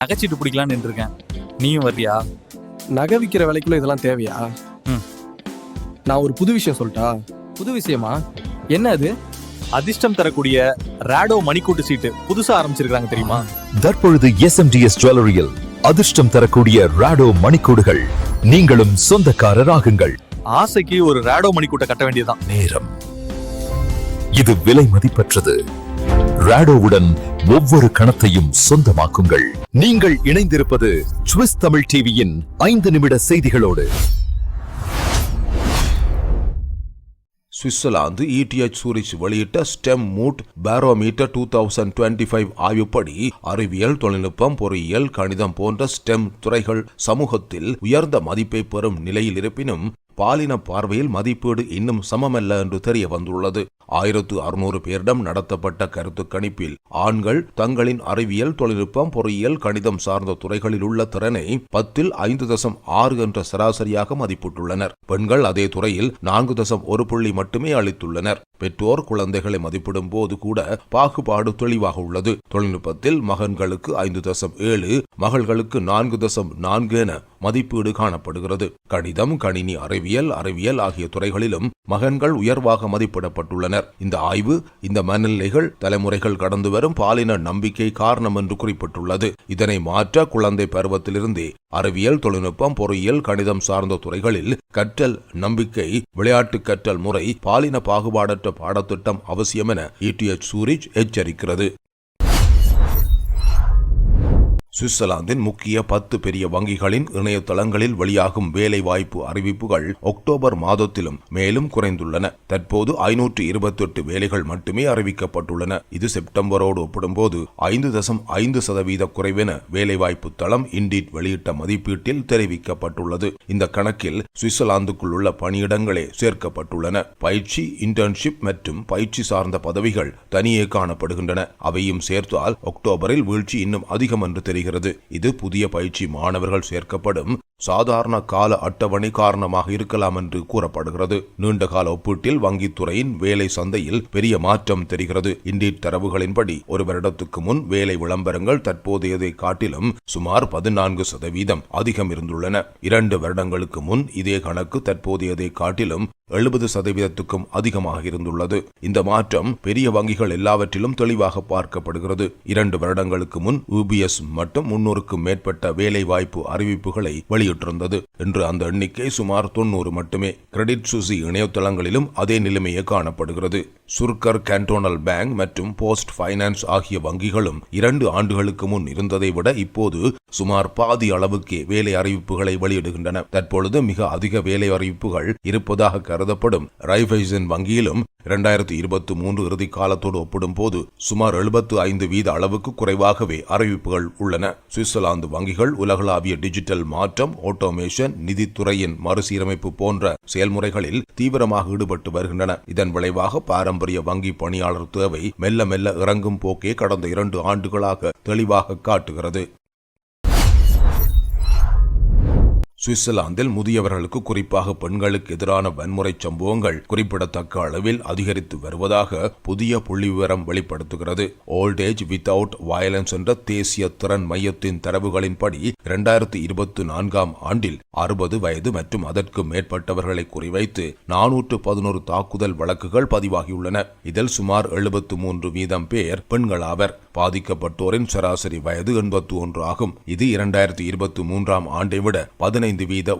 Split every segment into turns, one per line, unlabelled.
நகைச்சீட்டு பிடிக்கலான்னு இருக்கேன். நீயும் வர்றியா?
நகை விற்கிற விலைக்குள்ள இதெல்லாம் தேவையா? நான் ஒரு புது விஷயம் சொல்லிட்டா?
புது விஷயமா? என்ன அது? அதிர்ஷ்டம் தரக்கூடிய ராடோ மணிக்கூட்டு சீட்டு புதுசா ஆரம்பிச்சிருக்காங்க தெரியுமா?
தற்பொழுது SMDS ஜுவல்லரியில் அதிர்ஷ்டம் தரக்கூடிய ராடோ மணிக்கூடுகள். நீங்களும் சொந்தக்காரராகுங்கள்.
ஆசைக்கு ஒரு ராடோ மணிக்கூட்டை கட்ட வேண்டியதுதான்.
நேரம் இது விலை மதிப்பற்றது. ராடோவுடன் ஒவ்வொரு கணத்தையும் சொந்தமாக்குங்கள். நீங்கள் இணைந்திருப்பது சுவிஸ் தமிழ் டிவியின் 5 நிமிட செய்திகளோடு.
சுவிட்சர்லாந்து ETH சூரிச் வெளியிட்ட ஸ்டெம் மூட் பாரோமீட்டர் 2025 ஆய்வுப்படி அறிவியல், தொழில்நுட்பம், பொறியியல், கணிதம் போன்ற ஸ்டெம் துறைகள் சமூகத்தில் உயர்ந்த மதிப்பை பெறும் நிலையில் இருப்பினும் பாலின பார்வையில் மதிப்பீடு இன்னும் சமமல்ல என்று தெரிய வந்துள்ளது. 1600 பேரிடம் நடத்தப்பட்ட கருத்து கணிப்பில் ஆண்கள் தங்களின் அறிவியல், தொழில்நுட்பம், பொறியியல், கணிதம் சார்ந்த துறைகளில் உள்ள திறனை 10ல் 5.6 என்ற சராசரியாக மதிப்பிட்டுள்ளனர். பெண்கள் அதே துறையில் 4.1 புள்ளி மட்டுமே அளித்துள்ளனர். பெற்றோர் குழந்தைகளை மதிப்பிடும் போது கூட பாகுபாடு தெளிவாக உள்ளது. தொழில்நுட்பத்தில் மகன்களுக்கு 5.7, மகள்களுக்கு 4.4 என மதிப்பீடு காணப்படுகிறது. கணிதம், கணினி அறிவியல் ஆகிய துறைகளிலும் மகன்கள் உயர்வாக மதிப்பிடப்பட்டுள்ளனர். இந்த ஆய்வு இந்த மனநிலைகள் தலைமுறைகள் கடந்து வரும் பாலின நம்பிக்கை காரணம் என்று குறிப்பிட்டுள்ளது. இதனை மாற்ற குழந்தை பருவத்திலிருந்தே அறிவியல், தொழில்நுட்பம், பொறியியல், கணிதம் சார்ந்த துறைகளில் கற்றல் நம்பிக்கை, விளையாட்டு கற்றல் முறை, பாலின பாகுபாடற்ற பாடத்திட்டம் அவசியம் என ETH சூரிச் எச்சரிக்கிறது. சுவிட்சர்லாந்தின் முக்கிய 10 பெரிய வங்கிகளின் இணையதளங்களில் வெளியாகும் வேலை வாய்ப்பு அறிவிப்புகள் அக்டோபர் மாதத்திலும் மேலும் குறைந்துள்ளன. தற்போது 528 வேலைகள் மட்டுமே அறிவிக்கப்பட்டுள்ளன. இது செப்டம்பரோடு ஒப்பிடும்போது 5.5% குறைவென வேலைவாய்ப்பு தளம் இண்டீட் வெளியிட்ட மதிப்பீட்டில் தெரிவிக்கப்பட்டுள்ளது. இந்த கணக்கில் சுவிட்சர்லாந்துக்குள் உள்ள பணியிடங்களே சேர்க்கப்பட்டுள்ளன. பயிற்சி, இன்டர்ன்ஷிப் மற்றும் பயிற்சி சார்ந்த பதவிகள் தனியே காணப்படுகின்றன. அவையும் சேர்த்தால் அக்டோபரில் வீழ்ச்சி இன்னும் அதிகம் என்று தெரிகிறது. இது புதிய பயிற்சி மாணவர்கள் சேர்க்கப்படும் சாதாரண கால அட்டவணை காரணமாக இருக்கலாம் என்று கூறப்படுகிறது. நீண்டகால ஒப்பீட்டில் வங்கித்துறையின் வேலை சந்தையில் பெரிய மாற்றம் தெரிகிறது. இண்டீட் தரவுகளின்படி ஒரு வருடத்துக்கு முன் வேலை விளம்பரங்கள் தற்போதையதை காட்டிலும் சுமார் 14% அதிகம் இருந்துள்ளன. 2 வருடங்களுக்கு முன் இதே கணக்கு தற்போதையதை காட்டிலும் 70%க்கும் அதிகமாக இருந்துள்ளது. இந்த மாற்றம் பெரிய வங்கிகள் எல்லாவற்றிலும் தெளிவாக பார்க்கப்படுகிறது. 2 வருடங்களுக்கு முன் UBS மட்டும் 300க்கும் மேற்பட்ட வேலை வாய்ப்பு அறிவிப்புகளை வெளியிட்டிருந்தது. இன்று அந்த எண்ணிக்கை சுமார் 90 மட்டுமே. கிரெடிட் சுசி இணையதளங்களிலும் அதே நிலைமையே காணப்படுகிறது. சுர்கர் கேண்டோனல் பேங்க் மற்றும் போஸ்ட் பைனான்ஸ் ஆகிய வங்கிகளும் 2 ஆண்டுகளுக்கு முன் இருந்ததை விட இப்போது சுமார் பாதி அளவுக்கே வேலை அறிவிப்புகளை வெளியிடுகின்றன. தற்பொழுது மிக அதிக வேலை அறிவிப்புகள் இருப்பதாக கருதப்படும் ரைஃபைசன் வங்கியிலும் 2023 இறுதி காலத்தோடு ஒப்பிடும் போது சுமார் 75% அளவுக்கு குறைவாகவே அறிவிப்புகள் உள்ளன. சுவிட்சர்லாந்து வங்கிகள் உலகளாவிய டிஜிட்டல் மாற்றம், ஆட்டோமேஷன், நிதித்துறையின் மறுசீரமைப்பு போன்ற செயல்முறைகளில் தீவிரமாக ஈடுபட்டு வருகின்றன. இதன் விளைவாக பாரம்பரிய வங்கி பணியாளர் தேவை மெல்ல மெல்ல இறங்கும் போக்கே கடந்த 2 ஆண்டுகளாக தெளிவாக காட்டுகிறது. சுவிட்சர்லாந்தில் முதியவர்களுக்கு, குறிப்பாக பெண்களுக்கு எதிரான வன்முறை சம்பவங்கள் குறிப்பிடத்தக்க அளவில் அதிகரித்து வருவதாக புதிய புள்ளிவிவரம் வெளிப்படுத்துகிறது. ஓல்ட் ஏஜ் வித்தவுட் வயலன்ஸ் என்ற தேசிய திறன் மையத்தின் தரவுகளின்படி 2024ஆம் ஆண்டில் 60 வயது மற்றும் அதற்கு மேற்பட்டவர்களை குறிவைத்து 411 தாக்குதல் வழக்குகள் பதிவாகியுள்ளன. இதில் சுமார் 73% பேர் பெண்களாவர். பாதிக்கப்பட்டோரின் சராசரி வயது 81 ஆகும். இது 2023ஆம் ஆண்டை விட 15%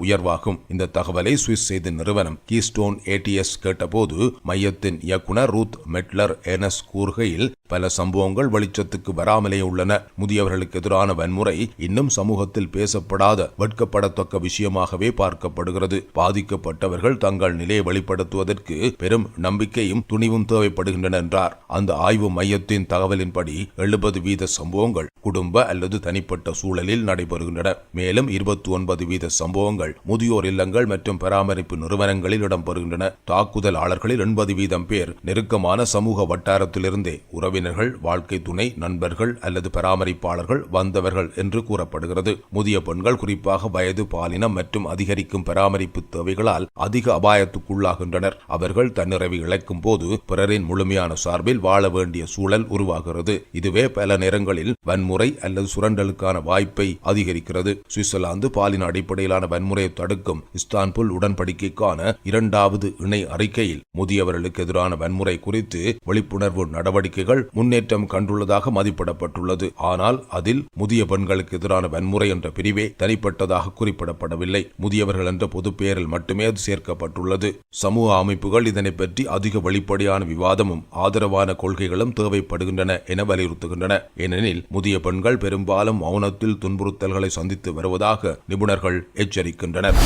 உயர்வாகும். இந்த தகவலை சுவிஸ் செய்தி நிறுவனம் கீஸ்டோன் ATS கேட்டபோது மையத்தின் இயக்குனர் ரூத் மெட்லர் எனஸ் கூறுகையில், பல சம்பவங்கள் வெளிச்சத்துக்கு வராமலே உள்ளன. முதியவர்களுக்கு எதிரான வன்முறை இன்னும் சமூகத்தில் பேசப்படாத வெட்கப்படத்தக்க விஷயமாகவே பார்க்கப்படுகிறது. பாதிக்கப்பட்டவர்கள் தங்கள் நிலையை வெளிப்படுத்துவதற்கு பெரும் நம்பிக்கையும் துணிவும் தேவைப்படுகின்றன என்றார். அந்த ஆய்வு மையத்தின் தகவலின்படி 70% சம்பவங்கள் குடும்ப அல்லது தனிப்பட்ட சூழலில் நடைபெறுகின்றன. மேலும் 29% சம்பவங்கள் முதியோர் இல்லங்கள் மற்றும் பராமரிப்பு நிறுவனங்களில் இடம்பெறுகின்றன. தாக்குதலாளர்களில் 80% பேர் நெருக்கமான சமூக வட்டாரத்திலிருந்தே உறவினர்கள், வாழ்க்கை துணை, நண்பர்கள் அல்லது பராமரிப்பாளர்கள் வந்தவர்கள் என்று கூறப்படுகிறது. முதிய பெண்கள் குறிப்பாக வயது, பாலினம் மற்றும் அதிகரிக்கும் பராமரிப்பு தேவைகளால் அதிக அபாயத்துக்குள்ளாகின்றனர். அவர்கள் தன்னிறைவை இழக்கும் போது பிறரின் முழுமையான சார்பில் வாழ வேண்டிய சூழல் உருவாகிறது. இது இதுவே பல நேரங்களில் வன்முறை அல்லது சுரண்டலுக்கான வாய்ப்பை அதிகரிக்கிறது. சுவிட்சர்லாந்து பாலின அடிப்படையிலான வன்முறையை தடுக்கும் இஸ்தான்புல் உடன்படிக்கைக்கான இரண்டாவது இணை அறிக்கையில் முதியவர்களுக்கு எதிரான வன்முறை குறித்து விழிப்புணர்வு நடவடிக்கைகள் முன்னேற்றம் கண்டுள்ளதாக மதிப்பிடப்பட்டுள்ளது. ஆனால் அதில் முதிய பெண்களுக்கு எதிரான வன்முறை என்ற பிரிவே தனிப்பட்டதாக குறிப்பிடப்படவில்லை. முதியவர்கள் என்ற பொது பெயரில் மட்டுமே அது சேர்க்கப்பட்டுள்ளது. சமூக அமைப்புகள் இதனை பற்றி அதிக வெளிப்படையான விவாதமும் ஆதரவான கொள்கைகளும் தேவைப்படுகின்றன என வலியுறுத்துகின்றன. ஏனெனில் முதிய பெண்கள் பெரும்பாலும் மௌனத்தில் துன்புறுத்தல்களை சந்தித்து வருவதாக நிபுணர்கள் எச்சரிக்கின்றனர்.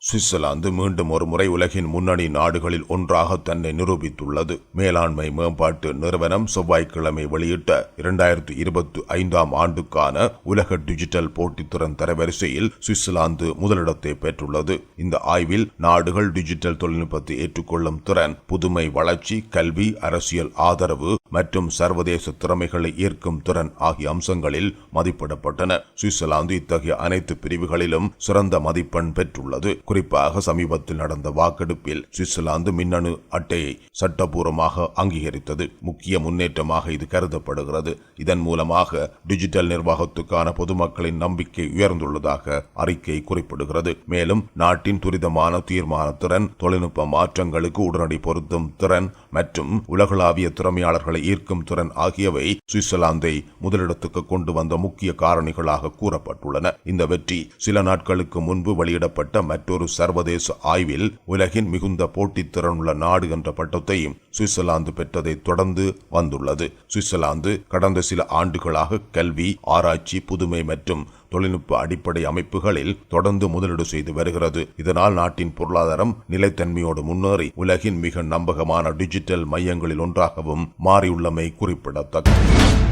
சுவிட்சர்லாந்து மீண்டும் ஒரு முறை உலகின் முன்னணி நாடுகளில் ஒன்றாக தன்னை நிரூபித்துள்ளது. மேலாண்மை மேம்பாட்டு நிறுவனம் செவ்வாய்க்கிழமை வெளியிட்ட 2025 ஆண்டுக்கான உலக டிஜிட்டல் போட்டித்திறன் தரவரிசையில் சுவிட்சர்லாந்து முதலிடத்தை பெற்றுள்ளது. இந்த ஆய்வில் நாடுகள் டிஜிட்டல் தொழில்நுட்பத்தை ஏற்றுக்கொள்ளும் திறன், புதுமை வளர்ச்சி, கல்வி, அரசியல் ஆதரவு மற்றும் சர்வதேச திறமைகளை ஈர்க்கும் திறன் ஆகிய அம்சங்களில் மதிப்பிடப்பட்டன. சுவிட்சர்லாந்து இத்தகைய அனைத்து பிரிவுகளிலும் சிறந்த மதிப்பெண் பெற்றுள்ளது. குறிப்பாக சமீபத்தில் நடந்த வாக்கெடுப்பில் சுவிட்சர்லாந்து மின்னணு அட்டையை சட்டபூர்வமாக அங்கீகரித்தது. முக்கிய முன்னேற்றமாக இது கருதப்படுகிறது. இதன் மூலமாக டிஜிட்டல் நிர்வாகத்துக்கான பொதுமக்களின் நம்பிக்கை உயர்ந்துள்ளதாக அறிக்கை குறிப்பிடுகிறது. மேலும் நாட்டின் துரிதமான தீர்மான திறன், தொழில்நுட்ப மாற்றங்களுக்கு உடனடி பொருத்தும் திறன் மற்றும் உலகளாவிய திறமையாளர்களை ஈர்க்கும் திறன் ஆகியவை சுவிட்சர்லாந்தை முதலிடத்துக்கு கொண்டு வந்த முக்கிய காரணிகளாக கூறப்பட்டுள்ளன. இந்த வெற்றி சில நாட்களுக்கு முன்பு வெளியிடப்பட்ட மற்றொரு சர்வதேச ஆய்வில் உலகின் மிகுந்த போட்டித்திறனுள்ள நாடு என்ற பட்டத்தையும் சுவிட்சர்லாந்து பெற்றதை தொடர்ந்து வந்துள்ளது. சுவிட்சர்லாந்து கடந்த சில ஆண்டுகளாக கல்வி, ஆராய்ச்சி, புதுமை மற்றும் தொழில்நுட்ப அடிப்படை அமைப்புகளில் தொடர்ந்து முதலீடு செய்து வருகிறது. இதனால் நாட்டின் பொருளாதாரம் நிலைத்தன்மையோடு முன்னேறி உலகின் மிக நம்பகமான டிஜிட்டல் மையங்களில் ஒன்றாகவும் மாறியுள்ளமை குறிப்பிடத்தக்கது.